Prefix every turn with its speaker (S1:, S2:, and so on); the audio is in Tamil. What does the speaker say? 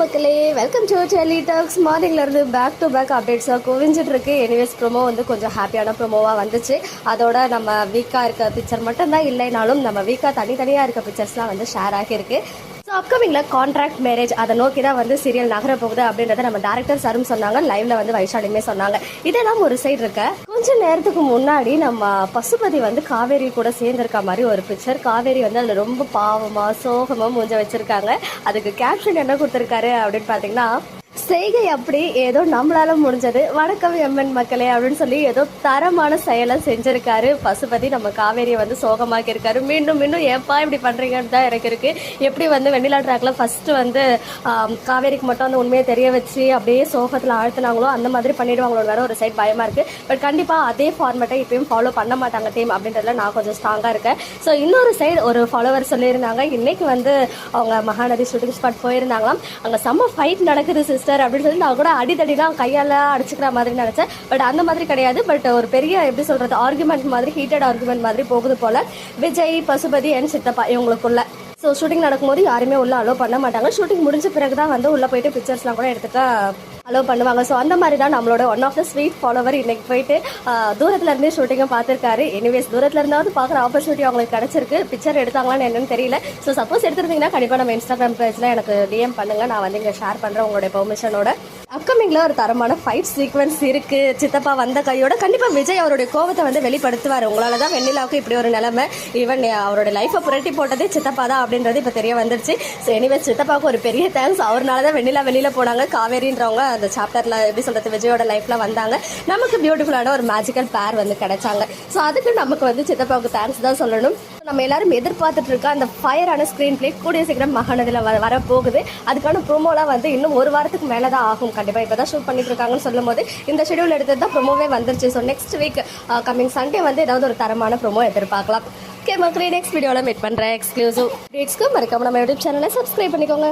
S1: மக்களே, வெல்கம் டு டெலி டாக்ஸ். மார்னிங்லேருந்து பேக் டு பேக் அப்டேட்ஸாக குவிஞ்சிட்டு இருக்கு. எனிவேஸ் ப்ரோமோ வந்து கொஞ்சம் ஹாப்பியான ப்ரோமோவாக வந்துச்சு. அதோட நம்ம வீக்காக இருக்க பிக்சர் மட்டும்தான் இல்லைனாலும் நம்ம வீக்காக தனித்தனியாக இருக்க பிக்சர்ஸ்லாம் வந்து ஷேர் ஆகியிருக்கு. ஸோ அப்கமிங்கில் கான்ட்ராக்ட் மேரேஜ் அதை நோக்கி தான் வந்து சீரியல் நகர போகுது அப்படின்றத நம்ம டேரக்டர் சாரும் சொன்னாங்க, லைவ்ல வந்து வைஷாலியுமே சொன்னாங்க. இதெல்லாம் ஒரு சைடு இருக்க, கொஞ்சம் நேரத்துக்கு முன்னாடி நம்ம பசுபதி வந்து காவேரி கூட சேர்ந்திருக்க மாதிரி ஒரு பிக்சர். காவேரி வந்து அதில் ரொம்ப பாவமா சோகமா மூஞ்ச வச்சிருக்காங்க. அதுக்கு கேப்ஷன் என்ன கொடுத்துருக்காரு அப்படின்னு பார்த்தீங்கன்னா, செய்கை அப்படி ஏதோ நம்மளால முடிஞ்சது, வணக்கம் எம்என் மக்களே அப்படின்னு சொல்லி ஏதோ தரமான செயலை செஞ்சிருக்காரு பசுபதி. நம்ம காவேரியை வந்து சோகமாக்கி இருக்காரு. மீண்டும் மீண்டும் ஏப்பா இப்படி பண்றீங்கன்னு தான் எனக்கு இருக்கு. எப்படி வந்து வெண்ணிலா ட்ராக்ல ஃபர்ஸ்ட் வந்து காவேரிக்கு மட்டும் அந்த உண்மையை தெரிய வச்சு அப்படியே சோகத்தில் ஆழ்த்தினாங்களோ அந்த மாதிரி பண்ணிடுவாங்களோ வேற ஒரு சைட் பயமா இருக்கு. பட் கண்டிப்பா அதே ஃபார்மேட்டை இப்பயும் ஃபாலோ பண்ண மாட்டாங்க டீம் அப்படின்றதுல நான் கொஞ்சம் ஸ்ட்ராங்கா இருக்கேன். ஸோ இன்னொரு சைடு ஒரு ஃபாலோவர் சொல்லியிருந்தாங்க, இன்னைக்கு வந்து அவங்க மகாநதி ஷூட்டிங் ஸ்பாட் போயிருந்தாங்களாம். அங்கே செம்ம ஃபைட் நடக்குது சிஸ்டர் அப்படின்னு சொல்லி நான் கூட அடிதடி தான் கையால் அடிச்சுக்கிற மாதிரி நினைச்சேன். பட் அந்த மாதிரி கிடையாது. பட் ஒரு பெரிய எப்படி சொல்றது ஆர்குமெண்ட் மாதிரி, ஹீட்டட் ஆர்குமெண்ட் மாதிரி போகுது போல. விஜய், பசுபதி அண்ட் சித்தப்பா இவங்களுக்குள்ள. ஸோ ஷூட்டிங் நடக்கும்போது யாருமே உள்ள அலோவ் பண்ண மாட்டாங்க. ஷூட்டிங் முடிஞ்ச பிறகு தான் வந்து உள்ள போயிட்டு பிக்சர்ஸ்லாம் கூட எடுத்துக்க அலோவ் பண்ணுவாங்க. ஸோ அந்த மாதிரி தான் நம்மளோட one of the sweet follower இன்னைக்கு போயிட்டு தூரத்துல இருந்தே ஷூட்டிங்கை பார்த்துருக்காரு. எனிவேஸ் தூரத்துல இருந்தாவது பார்க்குற ஆப்பர்ச்சுனிட்டி அவங்களுக்கு கிடைச்சிருக்கு. பிக்சர் எடுத்தாங்களான்னு என்னன்னு தெரியல. ஸோ சப்போஸ் எடுத்துருந்தீங்கன்னா கண்டிப்பாக நம்ம இன்ஸ்டாகிராம் பேஜ்ல எனக்கு டிஎம் பண்ணுங்க, நான் வந்து இங்கே ஷேர் பண்ணுறேன் உங்களுடைய பெர்மிஷனோட. அப்கமிங்ல ஒரு தரமான ஃபைட் சீக்வன்ஸ் இருக்கு. சித்தப்பா வந்த கையோட கண்டிப்பா விஜய் அவருடைய கோபத்தை வந்து வெளிப்படுத்துவார். உங்களால தான் வெண்ணிலாவுக்கு இப்படி ஒரு நிலைமை, ஈவன் அவருடைய லைஃபை புரட்டி போட்டதே சித்தப்பா தான் அப்படின்றது இப்போ தெரிய வந்துருச்சு. ஸோ எனிவேஸ் சித்தப்பாவுக்கு ஒரு பெரிய தேங்க்ஸ். அவர்னால தான் வெண்ணிலா வெளியில போனாங்க. காவேரின்றவங்க அந்த சாப்டர்ல எப்படி சொல்றது விஜயோட லைஃப்ல வந்தாங்க. நமக்கு பியூட்டிஃபுல்லான ஒரு மேஜிக்கல் பேர் வந்து கிடைச்சாங்க. ஸோ அதுக்கு நமக்கு வந்து சித்தப்பாவுக்கு தேங்க்ஸ் தான் சொல்லணும். நம்ம எல்லாரும் எதிர்பார்த்துட்டு இருக்க அந்த ஃபயரான ஸ்கிரீன் பிளே கூடிய சீக்கிரம் மகாநதியில் வர போகுது. அதுக்கான ப்ரோமோலாம் வந்து இன்னும் ஒரு வாரத்துக்கு மேலே தான் ஆகும். கண்டிப்பாக இப்போ தான் ஷூட் பண்ணிட்டு இருக்காங்கன்னு சொல்லும் போது இந்த ஷெடியூல் எடுத்தது தான் ப்ரோமோவே வந்துருச்சு. So next week coming Sunday வந்து ஏதாவது ஒரு தரமான ப்ரோமோ எதிர்பார்க்கலாம். ஓகே மக்களே, நெக்ஸ்ட் வீடியோவில் மீட் பண்ணுறேன். எக்ஸ்க்ளூசிவ் அப்டேட்ஸ்க்கு மறக்காம நம்ம யூடியூப் சேனலை சப்ஸ்கிரைப் பண்ணிக்கோங்க.